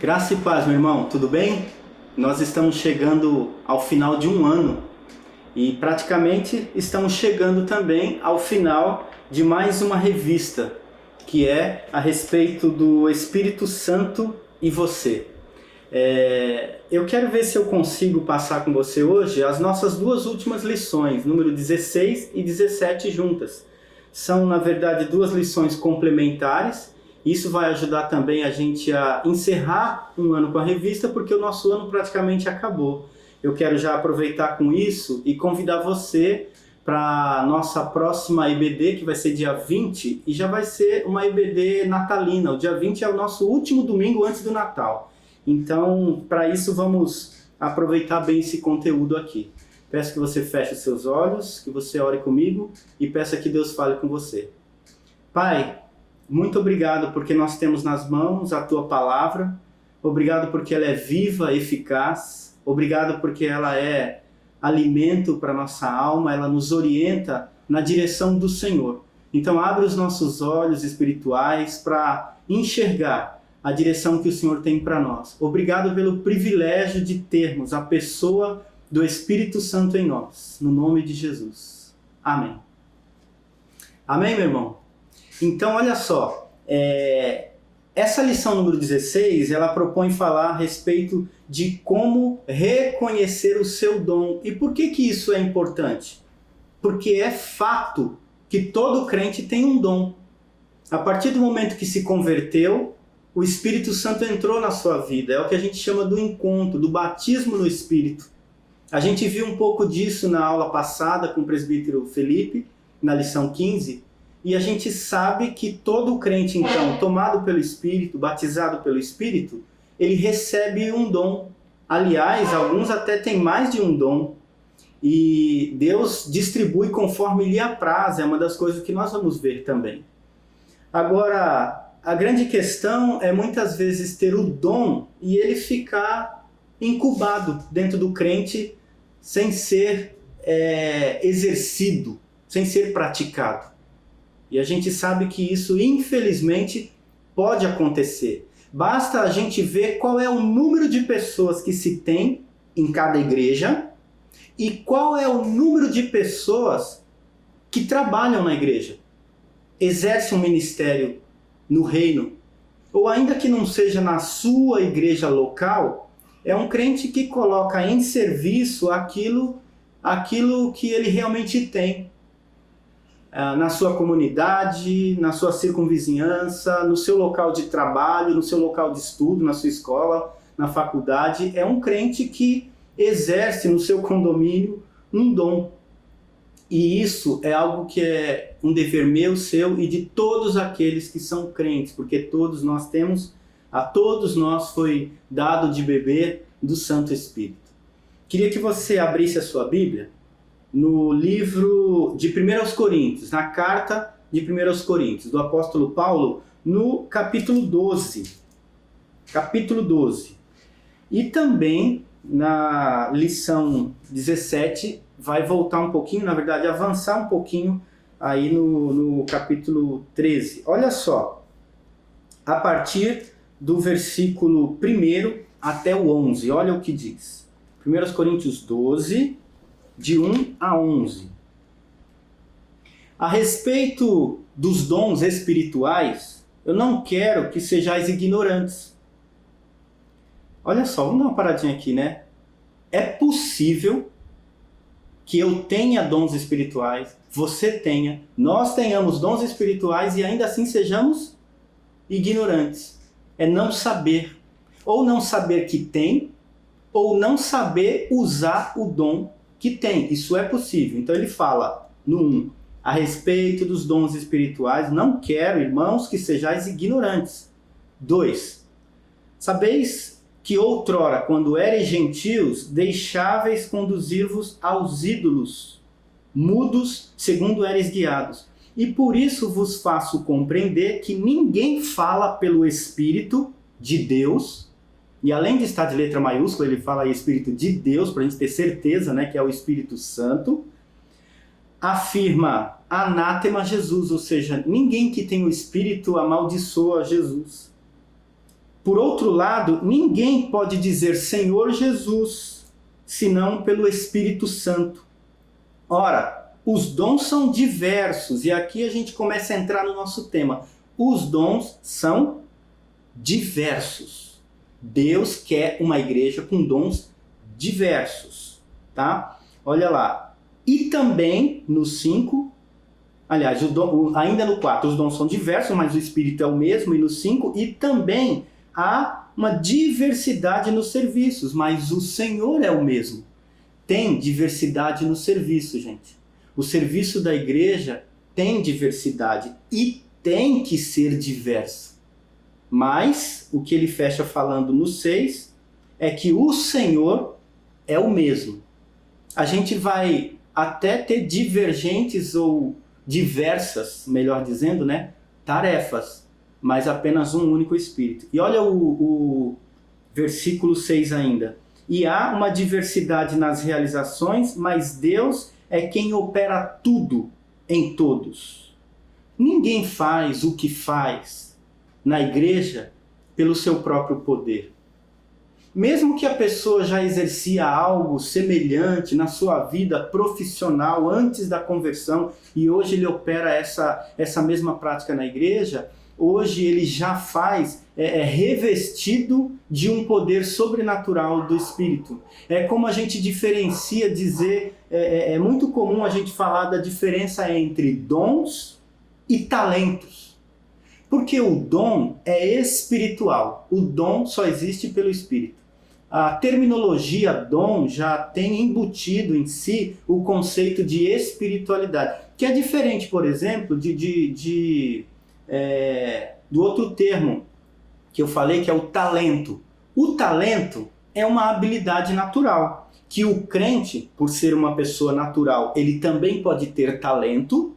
Graça e paz, meu irmão, tudo bem? Nós estamos chegando ao final de um ano e praticamente estamos chegando também ao final de mais uma revista, que é a respeito do Espírito Santo e você. Eu quero ver se eu consigo passar com você hoje as nossas duas últimas lições, número 16 e 17 juntas. São, na verdade, duas lições complementares. Isso vai ajudar também a gente a encerrar um ano com a revista, porque o nosso ano praticamente acabou. Eu quero já aproveitar com isso e convidar você para a nossa próxima IBD, que vai ser dia 20, e já vai ser uma IBD natalina. O dia 20 é o nosso último domingo antes do Natal. Então, para isso, vamos aproveitar bem esse conteúdo aqui. Peço que você feche os seus olhos, que você ore comigo e peça que Deus fale com você. Pai, muito obrigado porque nós temos nas mãos a Tua Palavra. Obrigado porque ela é viva, eficaz. Obrigado porque ela é alimento para nossa alma, ela nos orienta na direção do Senhor. Então abre os nossos olhos espirituais para enxergar a direção que o Senhor tem para nós. Obrigado pelo privilégio de termos a pessoa do Espírito Santo em nós. No nome de Jesus. Amém. Amém, meu irmão? Então, olha só, essa lição número 16, ela propõe falar a respeito de como reconhecer o seu dom. E por que isso é importante? Porque é fato que todo crente tem um dom. A partir do momento que se converteu, o Espírito Santo entrou na sua vida. É o que a gente chama do encontro, do batismo no Espírito. A gente viu um pouco disso na aula passada com o presbítero Felipe, na lição 15, e a gente sabe que todo crente, então, tomado pelo Espírito, batizado pelo Espírito, ele recebe um dom. Aliás, alguns até têm mais de um dom. E Deus distribui conforme lhe apraz, é uma das coisas que nós vamos ver também. Agora, a grande questão é muitas vezes ter o dom e ele ficar incubado dentro do crente sem ser exercido, sem ser praticado. E a gente sabe que isso, infelizmente, pode acontecer. Basta a gente ver qual é o número de pessoas que se tem em cada igreja e qual é o número de pessoas que trabalham na igreja, exercem um ministério no reino, ou ainda que não seja na sua igreja local, é um crente que coloca em serviço aquilo que ele realmente tem. Na sua comunidade, na sua circunvizinhança, no seu local de trabalho, no seu local de estudo, na sua escola, na faculdade. É um crente que exerce no seu condomínio um dom. E isso é algo que é um dever meu, seu e de todos aqueles que são crentes, porque todos nós temos, a todos nós foi dado de beber do Santo Espírito. Queria que você abrisse a sua Bíblia no livro de 1 Coríntios, na carta de 1 Coríntios, do apóstolo Paulo, no capítulo 12. Capítulo 12. E também na lição 17, vai voltar um pouquinho, na verdade, avançar um pouquinho aí no capítulo 13. Olha só, a partir do versículo 1 até o 11, olha o que diz. 1 Coríntios 12, de 1 a 11. A respeito dos dons espirituais, eu não quero que sejais ignorantes. Olha só, vamos dar uma paradinha aqui, né? É possível que eu tenha dons espirituais, você tenha, nós tenhamos dons espirituais e ainda assim sejamos ignorantes. É não saber. Ou não saber que tem, ou não saber usar o dom que tem. Isso é possível. Então ele fala no 1, a respeito dos dons espirituais, não quero, irmãos, que sejais ignorantes. 2, sabeis que outrora, quando eres gentios, deixáveis conduzir-vos aos ídolos, mudos, segundo eres guiados. E por isso vos faço compreender que ninguém fala pelo Espírito de Deus. E além de estar de letra maiúscula, ele fala aí Espírito de Deus, para a gente ter certeza, né, que é o Espírito Santo. Afirma anátema Jesus, ou seja, ninguém que tem o Espírito amaldiçoa Jesus. Por outro lado, ninguém pode dizer Senhor Jesus, senão pelo Espírito Santo. Ora, os dons são diversos, e aqui a gente começa a entrar no nosso tema. Os dons são diversos. Deus quer uma igreja com dons diversos, tá? Olha lá. E também no 5, aliás, ainda no 4, os dons são diversos, mas o Espírito é o mesmo, e no 5, e também há uma diversidade nos serviços, mas o Senhor é o mesmo. Tem diversidade no serviço, gente. O serviço da igreja tem diversidade e tem que ser diverso. Mas o que ele fecha falando no 6 é que o Senhor é o mesmo. A gente vai até ter divergentes ou diversas, melhor dizendo, né, tarefas, mas apenas um único Espírito. E olha o versículo 6 ainda. E há uma diversidade nas realizações, mas Deus é quem opera tudo em todos. Ninguém faz o que faz na igreja pelo seu próprio poder. Mesmo que a pessoa já exercia algo semelhante na sua vida profissional antes da conversão e hoje ele opera essa mesma prática na igreja, hoje ele já faz, revestido de um poder sobrenatural do Espírito. É como a gente diferencia, dizer, é muito comum a gente falar da diferença entre dons e talentos. Porque o dom é espiritual, o dom só existe pelo Espírito. A terminologia dom já tem embutido em si o conceito de espiritualidade, que é diferente, por exemplo, do outro termo que eu falei, que é o talento. O talento é uma habilidade natural, que o crente, por ser uma pessoa natural, ele também pode ter talento,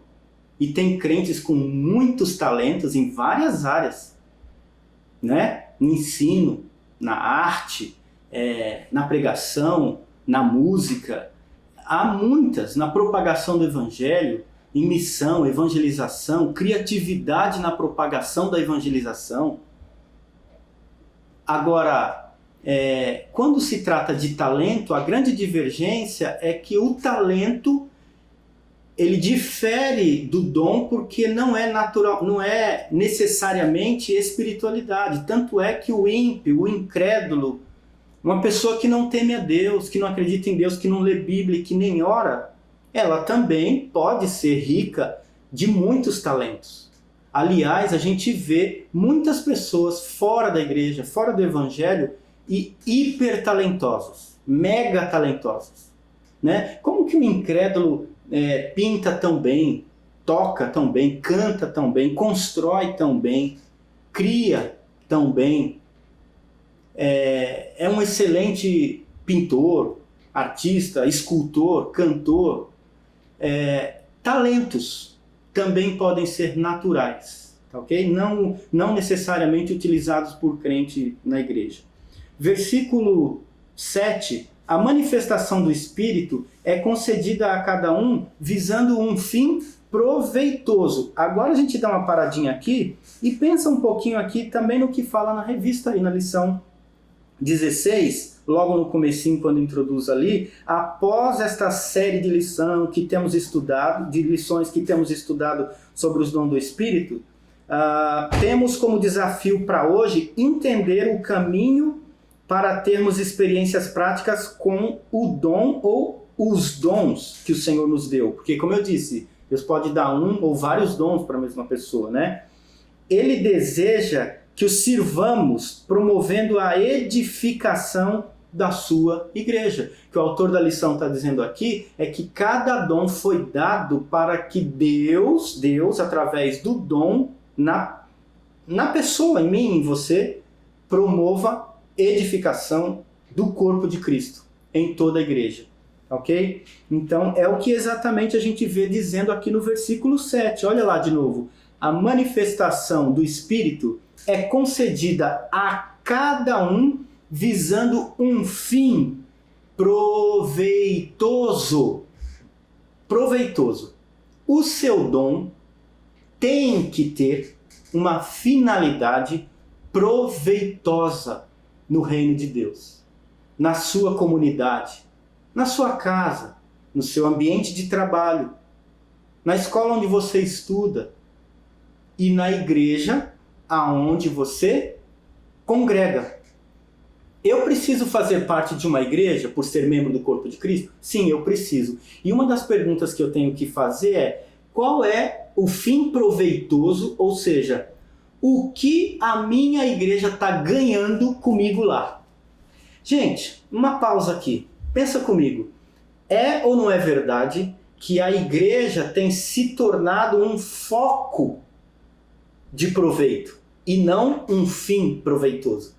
e tem crentes com muitos talentos em várias áreas, né? No ensino, na arte, na pregação, na música. Há muitas, na propagação do evangelho, em missão, evangelização, criatividade na propagação da evangelização. Agora, quando se trata de talento, a grande divergência é que o talento ele difere do dom porque não é natural, não é necessariamente espiritualidade. Tanto é que o ímpio, o incrédulo, uma pessoa que não teme a Deus, que não acredita em Deus, que não lê Bíblia e que nem ora, ela também pode ser rica de muitos talentos. Aliás, a gente vê muitas pessoas fora da igreja, fora do evangelho, e hiper talentosos, mega talentosos, né? Como que o incrédulo pinta tão bem, toca tão bem, canta tão bem, constrói tão bem, cria tão bem, é um excelente pintor, artista, escultor, cantor. Talentos também podem ser naturais, tá ok? Não necessariamente utilizados por crente na igreja. Versículo 7, a manifestação do Espírito é concedida a cada um visando um fim proveitoso. Agora a gente dá uma paradinha aqui e pensa um pouquinho aqui também no que fala na revista aí na lição 16, logo no comecinho, quando introduz ali, após esta série de lições que temos estudado sobre os dons do Espírito, temos como desafio para hoje entender o caminho para termos experiências práticas com o dom ou os dons que o Senhor nos deu. Porque, como eu disse, Deus pode dar um ou vários dons para a mesma pessoa, né? Ele deseja que os sirvamos promovendo a edificação da sua igreja. O que o autor da lição está dizendo aqui é que cada dom foi dado para que Deus, através do dom, na pessoa, em mim, em você, promova edificação do corpo de Cristo em toda a igreja. Ok? Então, é o que exatamente a gente vê dizendo aqui no versículo 7. Olha lá de novo. A manifestação do Espírito é concedida a cada um visando um fim proveitoso. Proveitoso. O seu dom tem que ter uma finalidade proveitosa no reino de Deus, na sua comunidade, na sua casa, no seu ambiente de trabalho, na escola onde você estuda e na igreja aonde você congrega. Eu preciso fazer parte de uma igreja por ser membro do corpo de Cristo? Sim, eu preciso. E uma das perguntas que eu tenho que fazer é: qual é o fim proveitoso, ou seja, o que a minha igreja está ganhando comigo lá? Gente, uma pausa aqui. Pensa comigo. É ou não é verdade que a igreja tem se tornado um foco de proveito e não um fim proveitoso?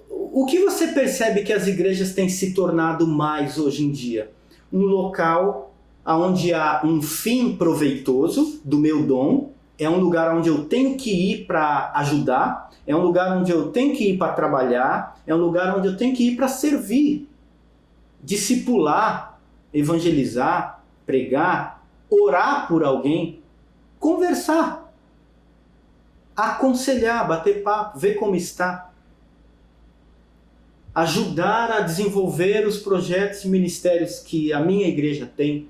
O que você percebe que as igrejas têm se tornado mais hoje em dia? Um local onde há um fim proveitoso do meu dom, é um lugar onde eu tenho que ir para ajudar, é um lugar onde eu tenho que ir para trabalhar, é um lugar onde eu tenho que ir para servir, discipular, evangelizar, pregar, orar por alguém, conversar, aconselhar, bater papo, ver como está. Ajudar a desenvolver os projetos e ministérios que a minha igreja tem.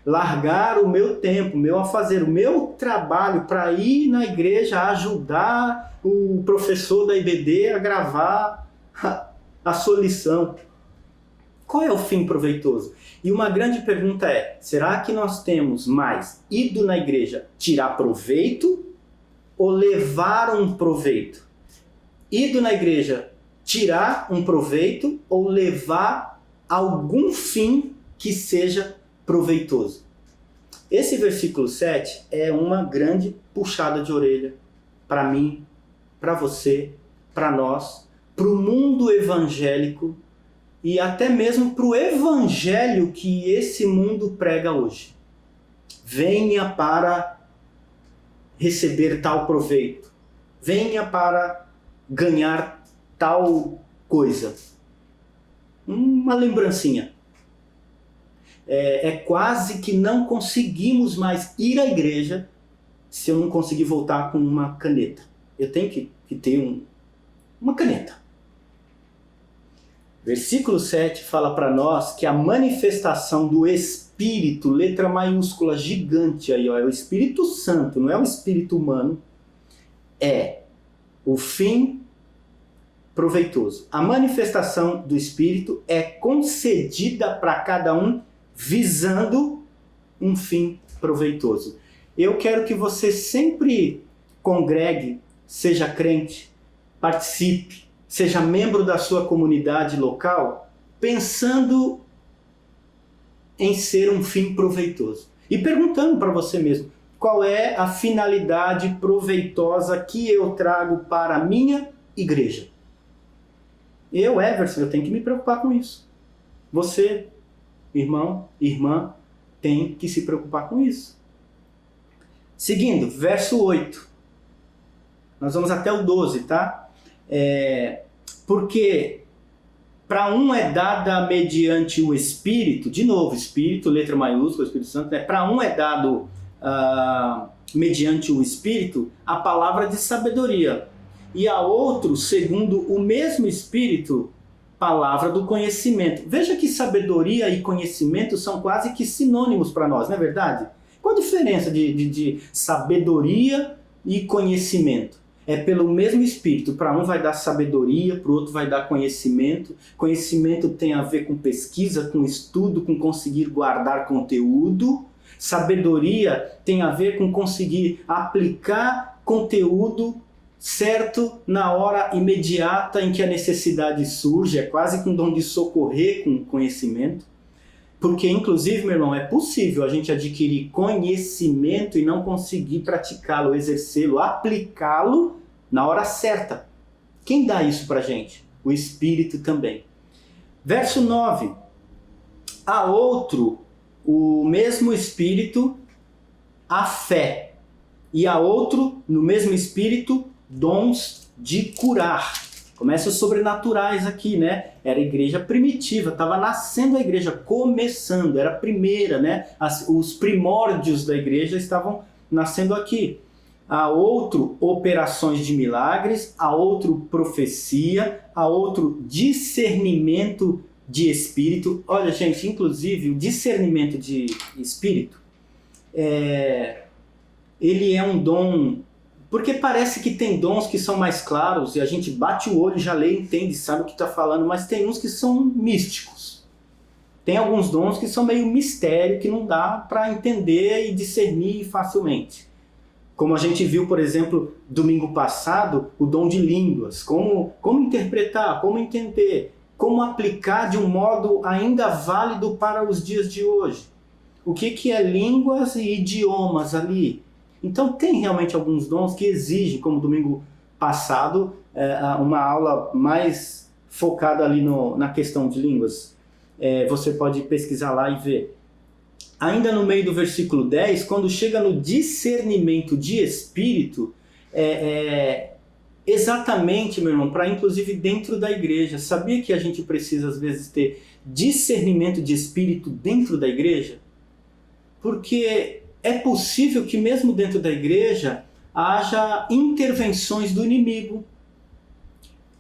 Largar o meu tempo, fazer o meu trabalho para ir na igreja ajudar o professor da IBD a gravar a sua lição. Qual é o fim proveitoso? E uma grande pergunta é: será que nós temos mais ido na igreja tirar proveito ou levar um proveito? Ido na igreja tirar um proveito ou levar algum fim que seja proveitoso? Esse versículo 7 é uma grande puxada de orelha para mim, para você, para nós, para o mundo evangélico e até mesmo para o evangelho que esse mundo prega hoje. Venha para receber tal proveito. Venha para ganhar tal coisa. Uma lembrancinha. É quase que não conseguimos mais ir à igreja se eu não conseguir voltar com uma caneta. Eu tenho que ter uma caneta. Versículo 7 fala para nós que a manifestação do Espírito, letra maiúscula gigante aí, ó, é o Espírito Santo, não é o Espírito humano, é o fim proveitoso. A manifestação do Espírito é concedida para cada um visando um fim proveitoso. Eu quero que você sempre congregue, seja crente, participe, seja membro da sua comunidade local, pensando em ser um fim proveitoso. E perguntando para você mesmo, qual é a finalidade proveitosa que eu trago para a minha igreja? Eu, Everson, eu tenho que me preocupar com isso. Você, irmão, irmã, tem que se preocupar com isso. Seguindo, verso 8. Nós vamos até o 12, tá? Porque para um é dada mediante o Espírito, de novo, Espírito, letra maiúscula, Espírito Santo, né? Para um é dado mediante o Espírito a palavra de sabedoria, e a outro, segundo o mesmo Espírito, palavra do conhecimento. Veja que sabedoria e conhecimento são quase que sinônimos para nós, não é verdade? Qual a diferença de sabedoria e conhecimento? É pelo mesmo Espírito. Para um vai dar sabedoria, para o outro vai dar conhecimento. Conhecimento tem a ver com pesquisa, com estudo, com conseguir guardar conteúdo. Sabedoria tem a ver com conseguir aplicar conteúdo certo na hora imediata em que a necessidade surge. É quase que um dom de socorrer com conhecimento. Porque, inclusive, meu irmão, é possível a gente adquirir conhecimento e não conseguir praticá-lo, exercê-lo, aplicá-lo na hora certa. Quem dá isso pra gente? O Espírito também. Verso 9. A outro, o mesmo Espírito, a fé. E a outro, no mesmo Espírito, dons de curar. Começa os sobrenaturais aqui, né? Era a igreja primitiva, estava nascendo a igreja, começando, era a primeira, né? Os primórdios da igreja estavam nascendo aqui. há outro operações de milagres, há outro profecia, há outro discernimento de espírito. Olha, gente, inclusive o discernimento de espírito, ele é um dom, porque parece que tem dons que são mais claros e a gente bate o olho, já lê, entende, sabe o que está falando, mas tem uns que são místicos. Tem alguns dons que são meio mistério, que não dá para entender e discernir facilmente. Como a gente viu, por exemplo, domingo passado, o dom de línguas. Como interpretar, como entender, como aplicar de um modo ainda válido para os dias de hoje. O que é línguas e idiomas ali? Então tem realmente alguns dons que exigem, como domingo passado, uma aula mais focada ali na questão de línguas. Você pode pesquisar lá e ver. Ainda no meio do versículo 10, quando chega no discernimento de espírito, exatamente, meu irmão, para inclusive dentro da igreja. Sabia que a gente precisa às vezes ter discernimento de espírito dentro da igreja? Porque é possível que mesmo dentro da igreja haja intervenções do inimigo.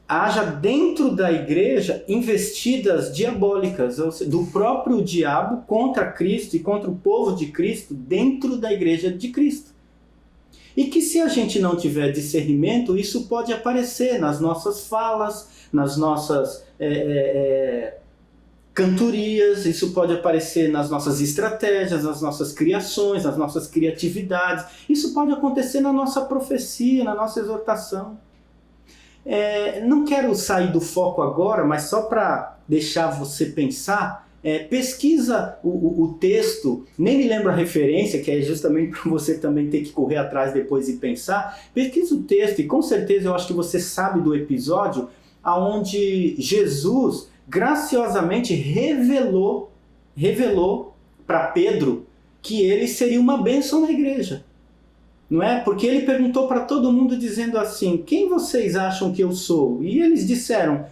Haja dentro da igreja investidas diabólicas, ou seja, do próprio diabo contra Cristo e contra o povo de Cristo dentro da igreja de Cristo. E que se a gente não tiver discernimento, isso pode aparecer nas nossas falas, nas nossas cantorias, isso pode aparecer nas nossas estratégias, nas nossas criações, nas nossas criatividades. Isso pode acontecer na nossa profecia, na nossa exortação. Não quero sair do foco agora, mas só para deixar você pensar, pesquisa o texto, nem me lembro a referência, que é justamente para você também ter que correr atrás depois e pensar. Pesquisa o texto e com certeza eu acho que você sabe do episódio onde Jesus graciosamente revelou para Pedro que ele seria uma bênção na igreja. Não é? Porque ele perguntou para todo mundo dizendo assim, quem vocês acham que eu sou? E eles disseram,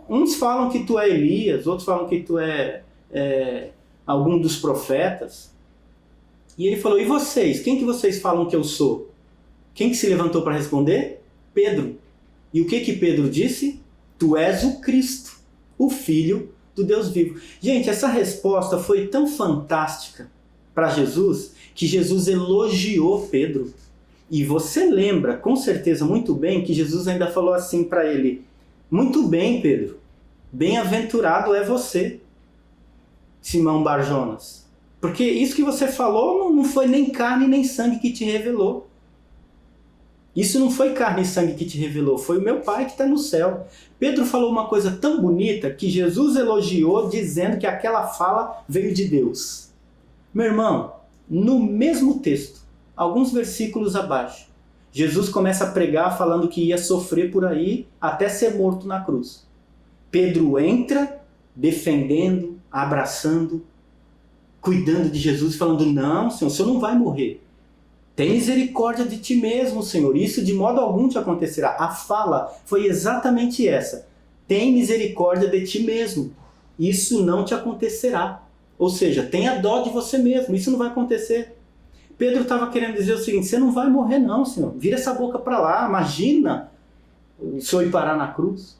uns falam que tu é Elias, outros falam que tu é algum dos profetas. E ele falou, e vocês? Quem que vocês falam que eu sou? Quem que se levantou para responder? Pedro. E o que Pedro disse? Tu és o Cristo, o Filho do Deus vivo. Gente, essa resposta foi tão fantástica para Jesus, que Jesus elogiou Pedro. E você lembra, com certeza, muito bem, que Jesus ainda falou assim para ele, muito bem, Pedro, bem-aventurado é você, Simão Barjonas. Porque isso que você falou não foi nem carne nem sangue que te revelou. Isso não foi carne e sangue que te revelou, foi o meu Pai que está no céu. Pedro falou uma coisa tão bonita que Jesus elogiou dizendo que aquela fala veio de Deus. Meu irmão, no mesmo texto, alguns versículos abaixo, Jesus começa a pregar falando que ia sofrer por aí até ser morto na cruz. Pedro entra defendendo, abraçando, cuidando de Jesus, falando, não, Senhor, o Senhor não vai morrer. Tem misericórdia de ti mesmo, Senhor. Isso de modo algum te acontecerá. A fala foi exatamente essa. Tem misericórdia de ti mesmo. Isso não te acontecerá. Ou seja, tenha dó de você mesmo. Isso não vai acontecer. Pedro estava querendo dizer o seguinte, você não vai morrer não, Senhor. Vira essa boca para lá. Imagina o Senhor ir parar na cruz.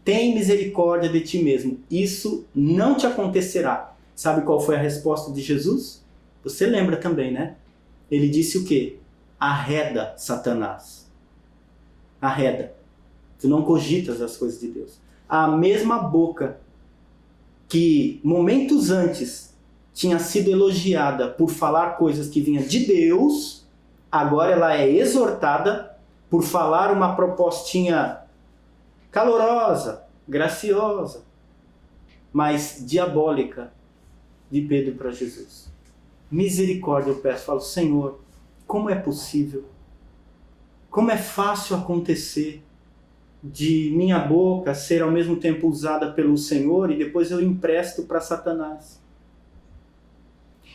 Tem misericórdia de ti mesmo. Isso não te acontecerá. Sabe qual foi a resposta de Jesus? Você lembra também, né? Ele disse o quê? Arreda, Satanás. Arreda. Tu não cogitas as coisas de Deus. A mesma boca que momentos antes tinha sido elogiada por falar coisas que vinham de Deus, agora ela é exortada por falar uma propostinha calorosa, graciosa, mas diabólica de Pedro para Jesus. Misericórdia, eu peço, falo, Senhor, como é possível? Como é fácil acontecer de minha boca ser ao mesmo tempo usada pelo Senhor e depois eu empresto para Satanás?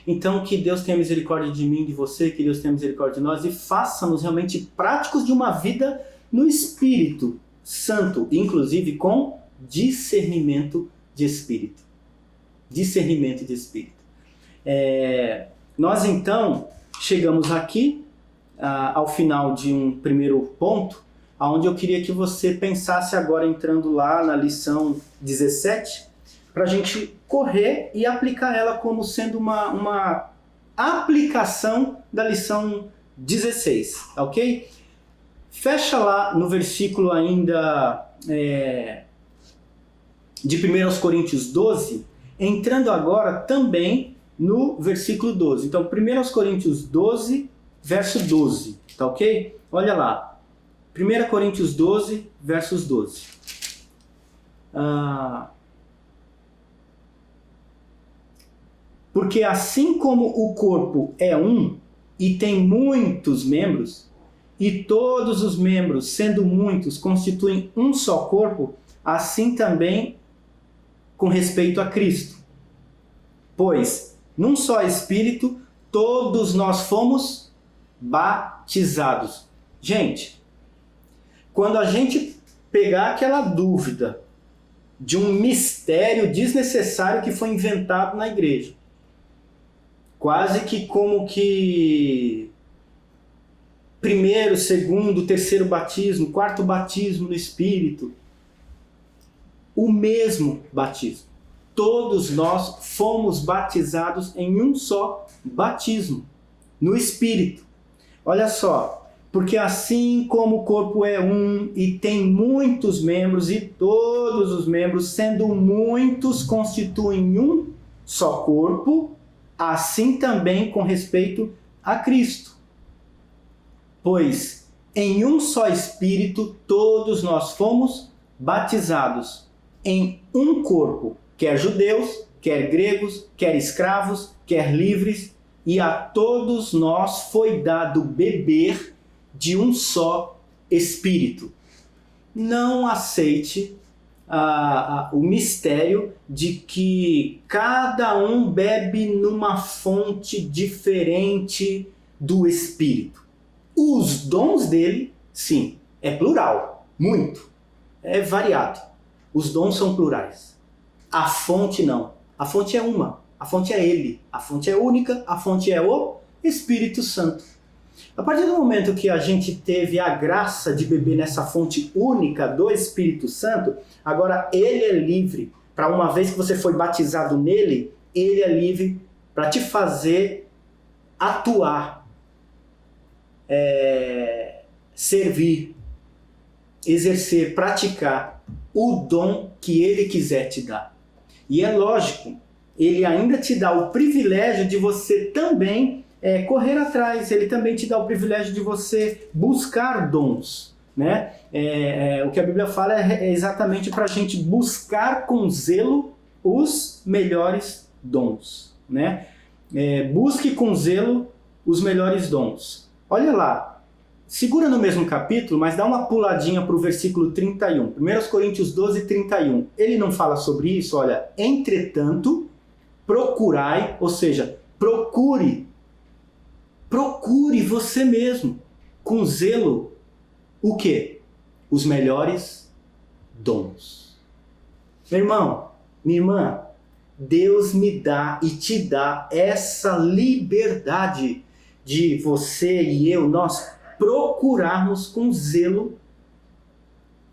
Então, que Deus tenha misericórdia de mim, de você, que Deus tenha misericórdia de nós e faça-nos realmente práticos de uma vida no Espírito Santo, inclusive com discernimento de Espírito. Discernimento de Espírito. Nós então chegamos aqui ao final de um primeiro ponto, onde eu queria que você pensasse agora, entrando lá na lição 17, para a gente correr e aplicar ela como sendo uma aplicação da lição 16, ok? Fecha lá no versículo ainda de 1 Coríntios 12, entrando agora também no versículo 12. Então, 1 Coríntios 12, verso 12, tá ok? Olha lá, 1 Coríntios 12, versos 12. Porque assim como o corpo é um e tem muitos membros, e todos os membros, sendo muitos, constituem um só corpo, assim também com respeito a Cristo. Pois, num só Espírito, todos nós fomos batizados. Gente, quando a gente pegar aquela dúvida de um mistério desnecessário que foi inventado na igreja, quase que como que primeiro, segundo, terceiro batismo, quarto batismo no Espírito, o mesmo batismo. Todos nós fomos batizados em um só batismo, no Espírito. Olha só, porque assim como o corpo é um e tem muitos membros, e todos os membros, sendo muitos, constituem um só corpo, assim também com respeito a Cristo. Pois em um só Espírito todos nós fomos batizados em um corpo, quer judeus, quer gregos, quer escravos, quer livres, e a todos nós foi dado beber de um só Espírito. Não aceite o mistério de que cada um bebe numa fonte diferente do Espírito. Os dons dele, sim, é plural, muito, é variado. Os dons são plurais. A fonte não. A fonte é uma. A fonte é ele. A fonte é única. A fonte é o Espírito Santo. A partir do momento que a gente teve a graça de beber nessa fonte única do Espírito Santo, agora ele é livre. Para uma vez que você foi batizado nele, ele é livre para te fazer atuar, servir, exercer, praticar o dom que ele quiser te dar. E é lógico, ele ainda te dá o privilégio de você também correr atrás, ele também te dá o privilégio de você buscar dons, né? O que a Bíblia fala é exatamente para a gente buscar com zelo os melhores dons, né? Busque com zelo os melhores dons. Olha lá, segura no mesmo capítulo, mas dá uma puladinha para o versículo 31. 1 Coríntios 12, 31. Ele não fala sobre isso, olha. Entretanto, procurai, ou seja, procure você mesmo, com zelo, o quê? Os melhores dons. Meu irmão, minha irmã, Deus me dá e te dá essa liberdade de você e eu, nós procurarmos com zelo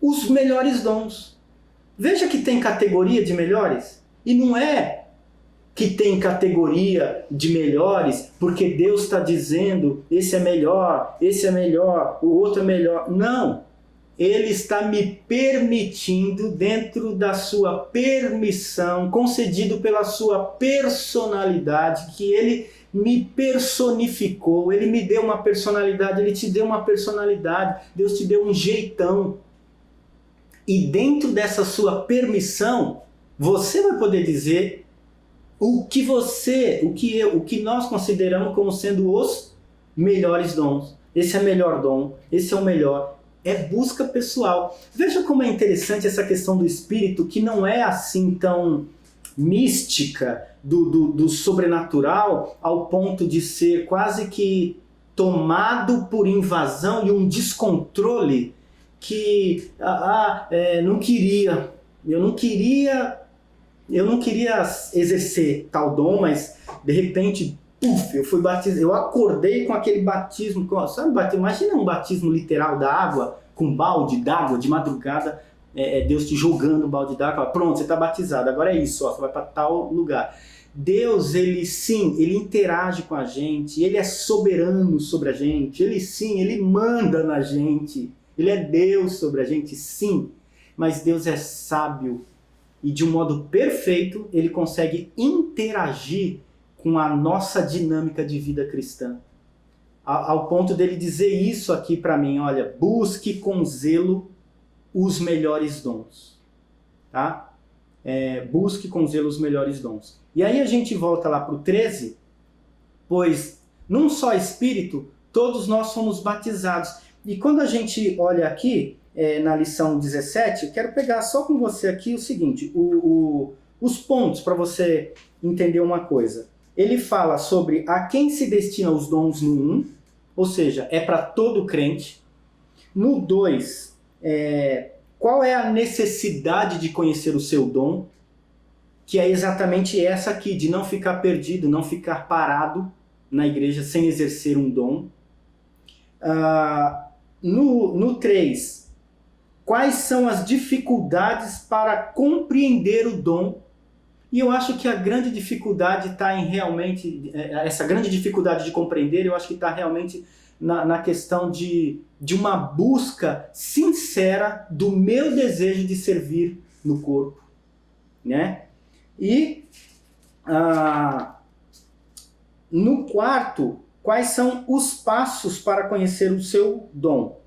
os melhores dons. Veja que tem categoria de melhores, e não é que tem categoria de melhores porque Deus está dizendo esse é melhor, o outro é melhor. Não, Ele está me permitindo, dentro da sua permissão, concedido pela sua personalidade, que Ele me personificou, Ele me deu uma personalidade, Ele te deu uma personalidade, Deus te deu um jeitão. E dentro dessa sua permissão, você vai poder dizer o que nós consideramos como sendo os melhores dons. Esse é o melhor dom, esse é o melhor. É busca pessoal. Veja como é interessante essa questão do Espírito, que não é assim tão mística, do sobrenatural, ao ponto de ser quase que tomado por invasão e um descontrole que eu não queria exercer tal dom, mas de repente puf, eu fui batizado, eu acordei com aquele batismo, sabe, imagina um batismo literal da água, com balde d'água, de madrugada, Deus te jogando um balde d'água, pronto, você está batizado, agora é isso, você vai para tal lugar. Deus, ele sim, ele interage com a gente, ele é soberano sobre a gente, ele sim, ele manda na gente, ele é Deus sobre a gente, sim, mas Deus é sábio e de um modo perfeito ele consegue interagir com a nossa dinâmica de vida cristã. Ao ponto dele dizer isso aqui para mim, olha, busque com zelo os melhores dons, tá? Busque com zelo os melhores dons. E aí a gente volta lá para o 13, pois num só Espírito todos nós somos batizados. E quando a gente olha aqui, na lição 17, eu quero pegar só com você aqui o seguinte, os pontos para você entender uma coisa. Ele fala sobre a quem se destina os dons no 1, ou seja, é para todo crente. No 2, qual é a necessidade de conhecer o seu dom? Que é exatamente essa aqui, de não ficar perdido, não ficar parado na igreja sem exercer um dom. No 3, quais são as dificuldades para compreender o dom? E eu acho que a grande dificuldade está em realmente, essa grande dificuldade de compreender, eu acho que está realmente na questão de uma busca sincera do meu desejo de servir no corpo, né? E no 4, quais são os passos para conhecer o seu dom?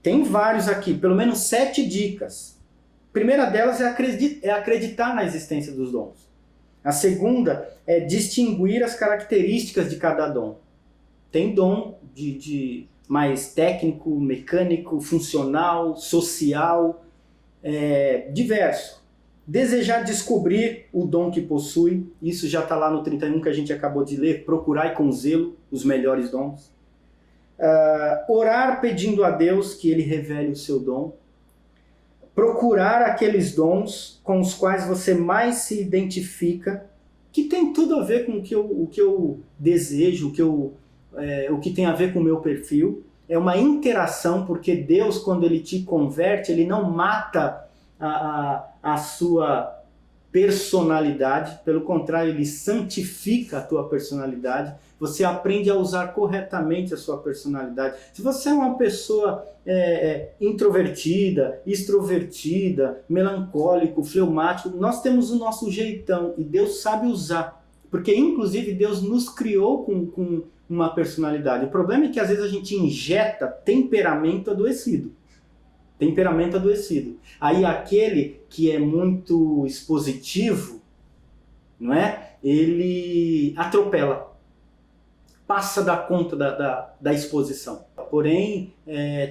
Tem vários aqui, pelo menos 7 dicas. A primeira delas é acreditar na existência dos dons. A segunda é distinguir as características de cada dom. Tem dom de mais técnico, mecânico, funcional, social, diverso. Desejar descobrir o dom que possui, isso já está lá no 31 que a gente acabou de ler, procurai com zelo os melhores dons. Orar pedindo a Deus que Ele revele o seu dom. Procurar aqueles dons com os quais você mais se identifica, que tem tudo a ver com o que eu desejo, o que tem a ver com o meu perfil. É uma interação, porque Deus, quando Ele te converte, Ele não mata a sua personalidade, pelo contrário, Ele santifica a tua personalidade. Você aprende a usar corretamente a sua personalidade. Se você é uma pessoa introvertida, extrovertida, melancólico, fleumático, nós temos o nosso jeitão e Deus sabe usar. Porque, inclusive, Deus nos criou com uma personalidade. O problema é que, às vezes, a gente injeta temperamento adoecido. Temperamento adoecido. Aí, aquele que é muito expositivo, não é? Ele atropela. Passa da conta da exposição. Porém,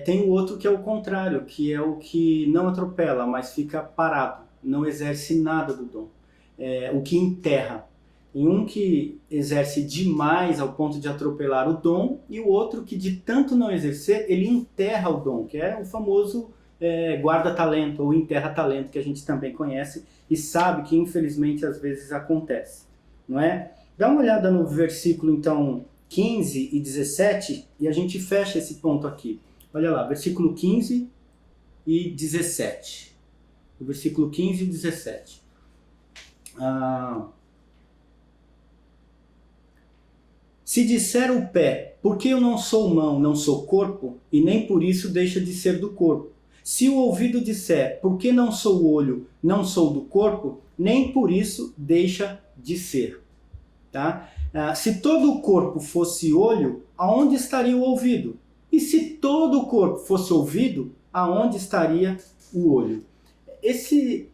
tem o outro que é o contrário, que é o que não atropela, mas fica parado, não exerce nada do dom. O que enterra. Tem um que exerce demais ao ponto de atropelar o dom, e o outro que de tanto não exercer, ele enterra o dom, que é o famoso guarda-talento ou enterra-talento, que a gente também conhece e sabe que infelizmente às vezes acontece, não é? Dá uma olhada no versículo então 15 e 17 e a gente fecha esse ponto aqui. Olha lá, versículo 15 e 17. O versículo 15 e 17. Se disser o pé, porque eu não sou mão, não sou corpo, e nem por isso deixa de ser do corpo. Se o ouvido disser, porque não sou olho, não sou do corpo, nem por isso deixa de ser. Tá? Se todo o corpo fosse olho, aonde estaria o ouvido? E se todo o corpo fosse ouvido, aonde estaria o olho? Esse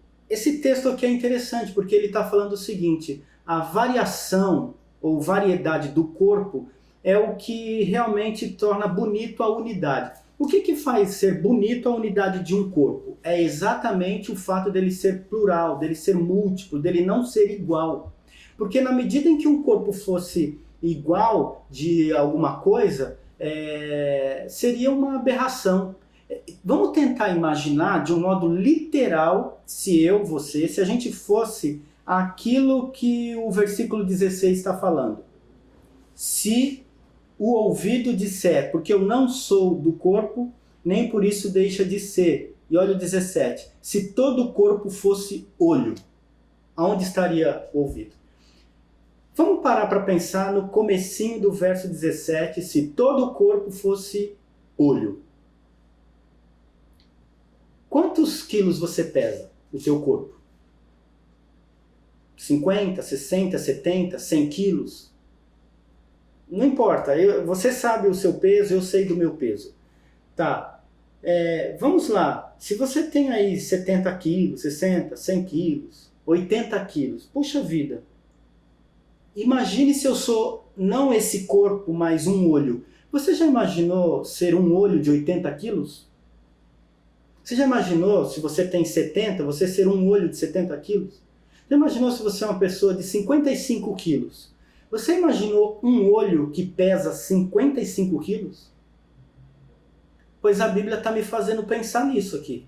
texto aqui é interessante, porque ele está falando o seguinte: a variação ou variedade do corpo é o que realmente torna bonito a unidade. O que faz ser bonito a unidade de um corpo? É exatamente o fato dele ser plural, dele ser múltiplo, dele não ser igual. Porque na medida em que um corpo fosse igual de alguma coisa, seria uma aberração. Vamos tentar imaginar de um modo literal, se a gente fosse aquilo que o versículo 16 está falando. Se o ouvido disser, porque eu não sou do corpo, nem por isso deixa de ser. E olha o 17. Se todo o corpo fosse olho, aonde estaria o ouvido? Vamos parar para pensar no comecinho do verso 17, se todo o corpo fosse olho. Quantos quilos você pesa, o teu corpo? 50, 60, 70, 100 quilos? Não importa, você sabe o seu peso, eu sei do meu peso. Tá, vamos lá, se você tem aí 70 quilos, 60, 100 quilos, 80 quilos, puxa vida, imagine se eu sou não esse corpo, mas um olho. Você já imaginou ser um olho de 80 quilos? Você já imaginou, se você tem 70, você ser um olho de 70 quilos? Já imaginou se você é uma pessoa de 55 quilos? Você imaginou um olho que pesa 55 quilos? Pois a Bíblia está me fazendo pensar nisso aqui.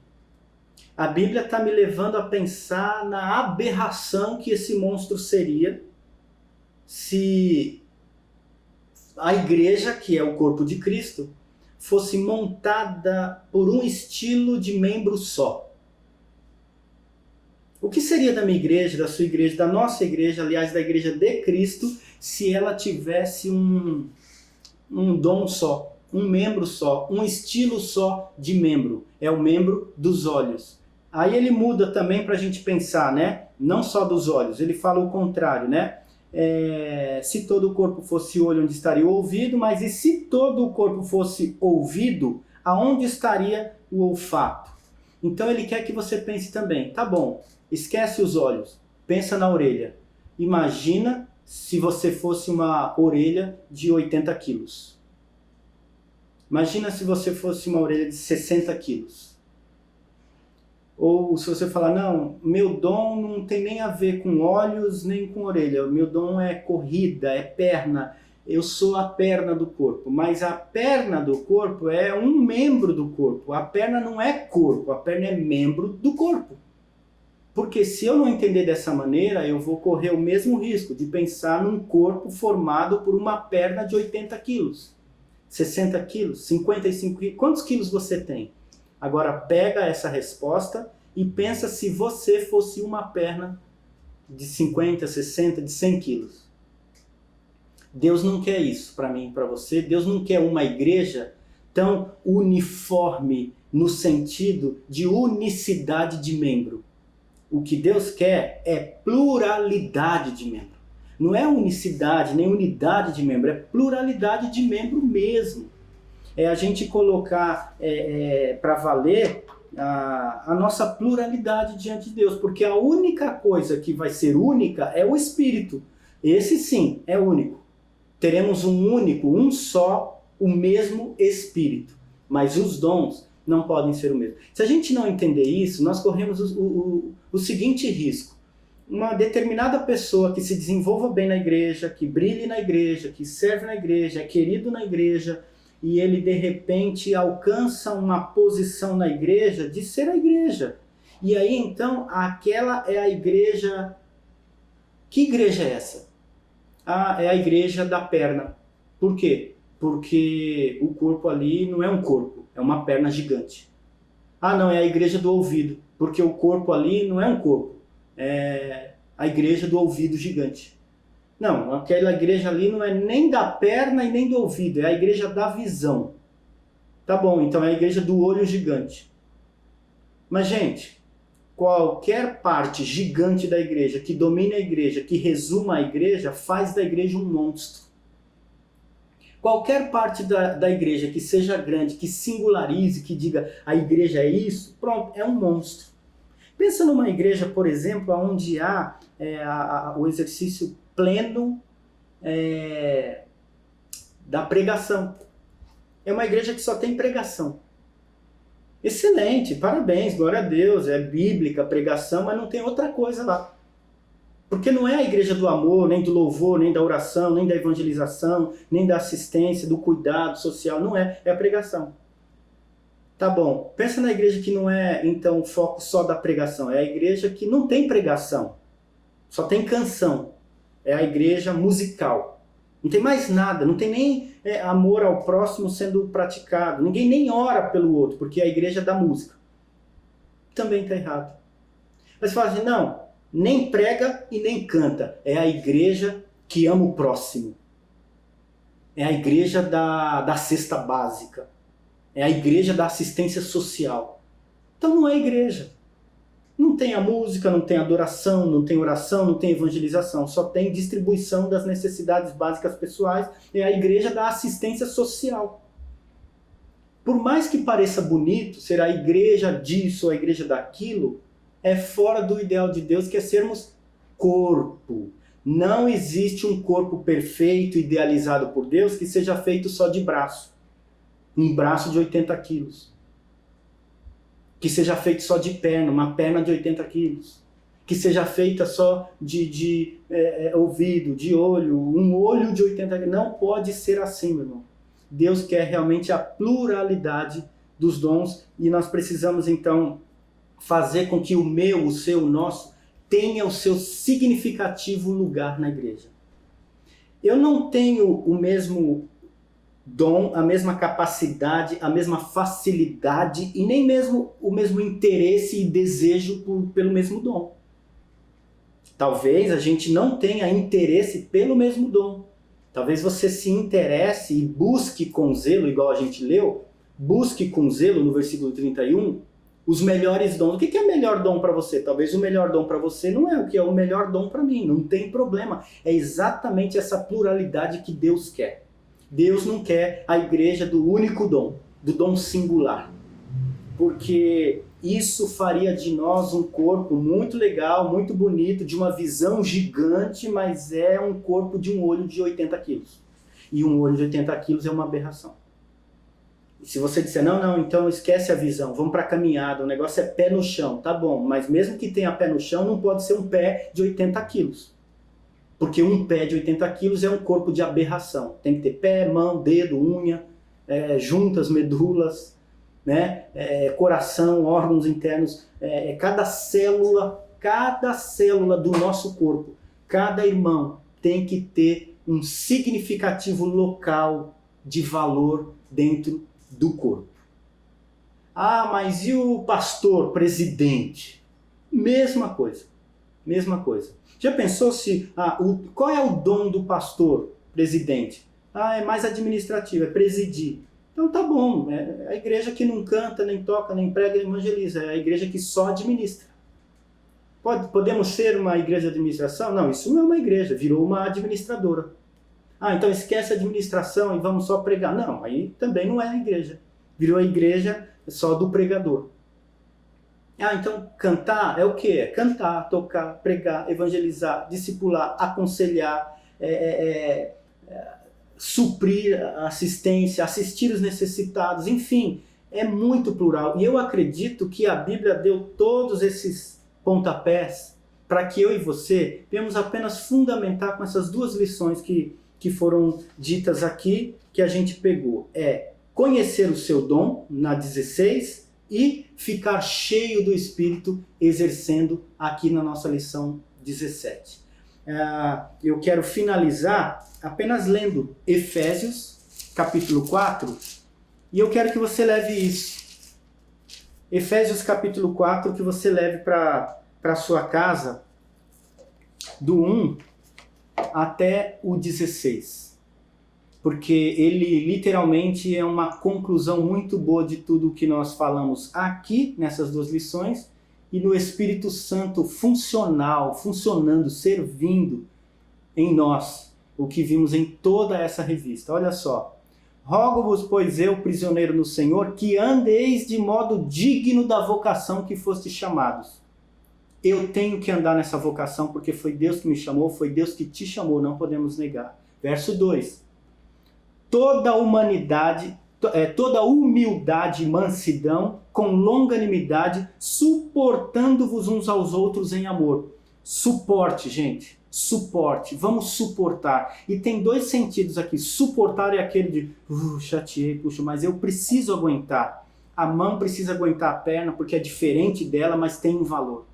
A Bíblia está me levando a pensar na aberração que esse monstro seria se a igreja, que é o corpo de Cristo, fosse montada por um estilo de membro só. O que seria da minha igreja, da sua igreja, da nossa igreja, aliás, da igreja de Cristo, se ela tivesse um dom só, um membro só, um estilo só de membro? É o membro dos olhos. Aí ele muda também para a gente pensar, né? Não só dos olhos, ele fala o contrário, né? Se todo o corpo fosse olho, onde estaria o ouvido? Mas e se todo o corpo fosse ouvido, aonde estaria o olfato? Então ele quer que você pense também, tá bom, esquece os olhos, pensa na orelha. Imagina se você fosse uma orelha de 80 quilos. Imagina se você fosse uma orelha de 60 quilos. Ou se você falar, não, meu dom não tem nem a ver com olhos nem com orelha. O meu dom é corrida, é perna. Eu sou a perna do corpo. Mas a perna do corpo é um membro do corpo. A perna não é corpo, a perna é membro do corpo. Porque se eu não entender dessa maneira, eu vou correr o mesmo risco de pensar num corpo formado por uma perna de 80 quilos. 60 quilos, 55 quilos. Quantos quilos você tem? Agora pega essa resposta e pensa se você fosse uma perna de 50, 60, de 100 quilos. Deus não quer isso para mim e para você. Deus não quer uma igreja tão uniforme no sentido de unicidade de membro. O que Deus quer é pluralidade de membro. Não é unicidade nem unidade de membro, é pluralidade de membro mesmo. É a gente colocar para valer a nossa pluralidade diante de Deus, porque a única coisa que vai ser única é o Espírito. Esse sim é único. Teremos um único, um só, o mesmo Espírito, mas os dons não podem ser o mesmo. Se a gente não entender isso, nós corremos o seguinte risco. Uma determinada pessoa que se desenvolva bem na igreja, que brilhe na igreja, que serve na igreja, é querido na igreja, e ele de repente alcança uma posição na igreja de ser a igreja. E aí então aquela é a igreja. Que igreja é essa? É a igreja da perna. Por quê? Porque o corpo ali não é um corpo, é uma perna gigante. Não, é a igreja do ouvido, porque o corpo ali não é um corpo, é a igreja do ouvido gigante. Não, aquela igreja ali não é nem da perna e nem do ouvido, é a igreja da visão. Tá bom, então é a igreja do olho gigante. Mas, gente, qualquer parte gigante da igreja, que domine a igreja, que resuma a igreja, faz da igreja um monstro. Qualquer parte da igreja que seja grande, que singularize, que diga a igreja é isso, pronto, é um monstro. Pensa numa igreja, por exemplo, onde há o exercício pleno da pregação. É uma igreja que só tem pregação. Excelente, parabéns, glória a Deus, é bíblica a pregação, mas não tem outra coisa lá. Porque não é a igreja do amor, nem do louvor, nem da oração, nem da evangelização, nem da assistência, do cuidado social, não é, é a pregação. Tá bom, pensa na igreja que não é, então, o foco só da pregação, é a igreja que não tem pregação, só tem canção, é a igreja musical. Não tem mais nada, não tem nem amor ao próximo sendo praticado. Ninguém nem ora pelo outro, porque é a igreja da música. Também está errado. Mas você fala assim, não, nem prega e nem canta. É a igreja que ama o próximo. É a igreja da cesta básica. É a igreja da assistência social. Então não é igreja. Não tem a música, não tem adoração, não tem oração, não tem evangelização. Só tem distribuição das necessidades básicas pessoais. É a igreja da assistência social. Por mais que pareça bonito ser a igreja disso ou a igreja daquilo, é fora do ideal de Deus, que é sermos corpo. Não existe um corpo perfeito, idealizado por Deus, que seja feito só de braço. Um braço de 80 quilos. Que seja feito só de perna, uma perna de 80 quilos. Que seja feita só de ouvido, de olho, um olho de 80 quilos. Não pode ser assim, meu irmão. Deus quer realmente a pluralidade dos dons e nós precisamos, então, fazer com que o meu, o seu, o nosso, tenha o seu significativo lugar na igreja. Eu não tenho o mesmo dom, a mesma capacidade, a mesma facilidade e nem mesmo o mesmo interesse e desejo pelo mesmo dom. Talvez a gente não tenha interesse pelo mesmo dom. Talvez você se interesse e busque com zelo, igual a gente leu, busque com zelo no versículo 31, os melhores dons. O que é o melhor dom para você? Talvez o melhor dom para você não é o que é o melhor dom para mim, não tem problema. É exatamente essa pluralidade que Deus quer. Deus não quer a igreja do único dom, do dom singular. Porque isso faria de nós um corpo muito legal, muito bonito, de uma visão gigante, mas é um corpo de um olho de 80 quilos. E um olho de 80 quilos é uma aberração. E se você disser, não, então esquece a visão, vamos para a caminhada, o negócio é pé no chão, tá bom, mas mesmo que tenha pé no chão, não pode ser um pé de 80 quilos. Porque um pé de 80 quilos é um corpo de aberração. Tem que ter pé, mão, dedo, unha, juntas, medulas, né? Coração, órgãos internos, cada célula do nosso corpo, cada irmão tem que ter um significativo local de valor dentro do corpo. Ah, mas e o pastor, presidente? Mesma coisa. Já pensou se... qual é o dom do pastor, presidente? É mais administrativo, é presidir. Então tá bom, é a igreja que não canta, nem toca, nem prega, nem evangeliza. É a igreja que só administra. Podemos ser uma igreja de administração? Não, isso não é uma igreja, virou uma administradora. Então esquece a administração e vamos só pregar. Não, aí também não é a igreja. Virou a igreja só do pregador. Então cantar é o quê? É cantar, tocar, pregar, evangelizar, discipular, aconselhar, suprir a assistência, assistir os necessitados, enfim, é muito plural. E eu acredito que a Bíblia deu todos esses pontapés para que eu e você venhamos apenas fundamentar com essas duas lições que foram ditas aqui, que a gente pegou. Conhecer o seu dom, na 16, e ficar cheio do Espírito, exercendo aqui na nossa lição 17. Eu quero finalizar apenas lendo Efésios, capítulo 4, e eu quero que você leve isso. Efésios, capítulo 4, que você leve para a sua casa, do 1 até o 16. Porque ele literalmente é uma conclusão muito boa de tudo o que nós falamos aqui, nessas duas lições, e no Espírito Santo funcionando, servindo em nós, o que vimos em toda essa revista. Olha só. Rogo-vos, pois eu, prisioneiro no Senhor, que andeis de modo digno da vocação que fostes chamados. Eu tenho que andar nessa vocação porque foi Deus que me chamou, foi Deus que te chamou, não podemos negar. Verso 2. Toda humildade e mansidão, com longanimidade, suportando-vos uns aos outros em amor. Suporte, gente. Suporte. Vamos suportar. E tem dois sentidos aqui. Suportar é aquele de, chateei, puxa, mas eu preciso aguentar. A mão precisa aguentar a perna porque é diferente dela, mas tem um valor.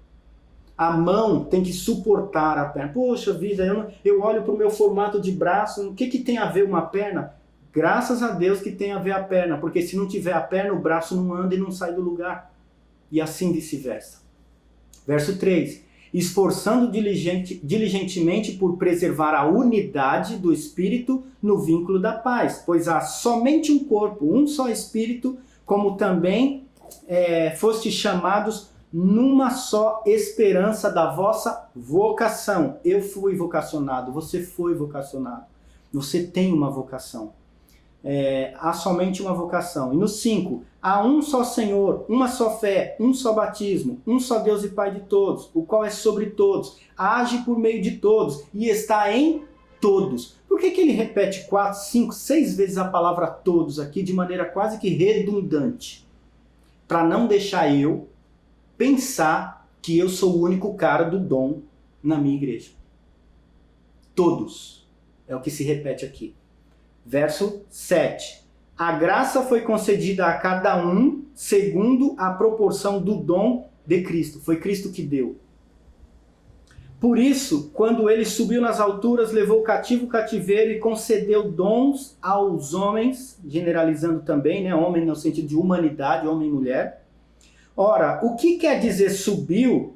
A mão tem que suportar a perna. Poxa vida, eu olho para o meu formato de braço, o que tem a ver uma perna? Graças a Deus que tem a ver a perna, porque se não tiver a perna, o braço não anda e não sai do lugar. E assim vice-versa. Verso 3. Esforçando diligentemente por preservar a unidade do Espírito no vínculo da paz, pois há somente um corpo, um só Espírito, como também fostes chamados numa só esperança da vossa vocação. Eu fui vocacionado, você foi vocacionado. Você tem uma vocação. Há somente uma vocação. E no 5, há um só Senhor, uma só fé, um só batismo, um só Deus e Pai de todos, o qual é sobre todos, age por meio de todos e está em todos. Por que ele repete 4, 5, 6 vezes a palavra todos aqui de maneira quase que redundante? Para não deixar eu pensar que eu sou o único cara do dom na minha igreja. Todos. É o que se repete aqui. Verso 7. A graça foi concedida a cada um segundo a proporção do dom de Cristo. Foi Cristo que deu. Por isso, quando ele subiu nas alturas, levou cativo o cativeiro e concedeu dons aos homens, generalizando também, né? Homem no sentido de humanidade, homem e mulher. Ora, o que quer dizer subiu,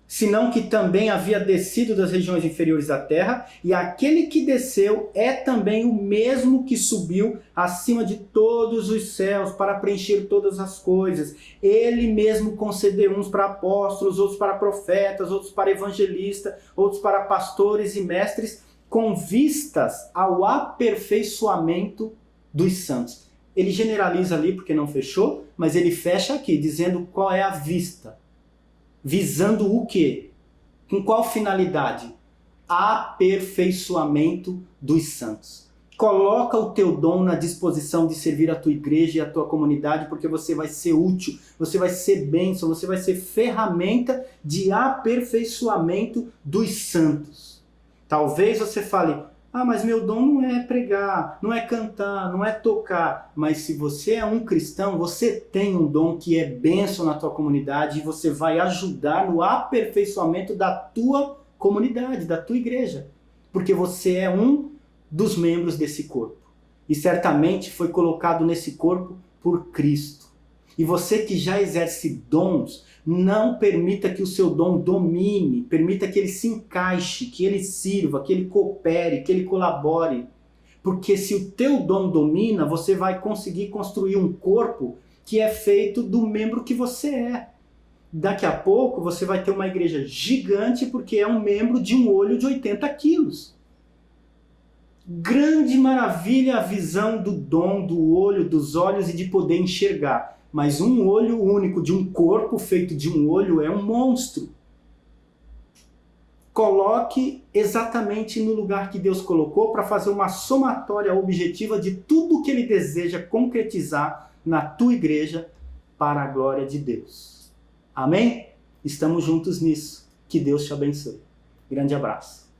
senão que também havia descido das regiões inferiores da terra, e aquele que desceu é também o mesmo que subiu acima de todos os céus para preencher todas as coisas. Ele mesmo concedeu uns para apóstolos, outros para profetas, outros para evangelistas, outros para pastores e mestres, com vistas ao aperfeiçoamento dos santos. Ele generaliza ali porque não fechou, mas ele fecha aqui, dizendo qual é a vista. Visando o quê? Com qual finalidade? Aperfeiçoamento dos santos. Coloca o teu dom na disposição de servir a tua igreja e a tua comunidade, porque você vai ser útil, você vai ser bênção, você vai ser ferramenta de aperfeiçoamento dos santos. Talvez você fale, mas meu dom não é pregar, não é cantar, não é tocar. Mas se você é um cristão, você tem um dom que é bênção na tua comunidade e você vai ajudar no aperfeiçoamento da tua comunidade, da tua igreja. Porque você é um dos membros desse corpo. E certamente foi colocado nesse corpo por Cristo. E você que já exerce dons, não permita que o seu dom domine, permita que ele se encaixe, que ele sirva, que ele coopere, que ele colabore. Porque se o teu dom domina, você vai conseguir construir um corpo que é feito do membro que você é. Daqui a pouco você vai ter uma igreja gigante porque é um membro de um olho de 80 quilos. Grande maravilha a visão do dom, do olho, dos olhos e de poder enxergar. Mas um olho único de um corpo feito de um olho é um monstro. Coloque exatamente no lugar que Deus colocou para fazer uma somatória objetiva de tudo que Ele deseja concretizar na tua igreja para a glória de Deus. Amém? Estamos juntos nisso. Que Deus te abençoe. Grande abraço.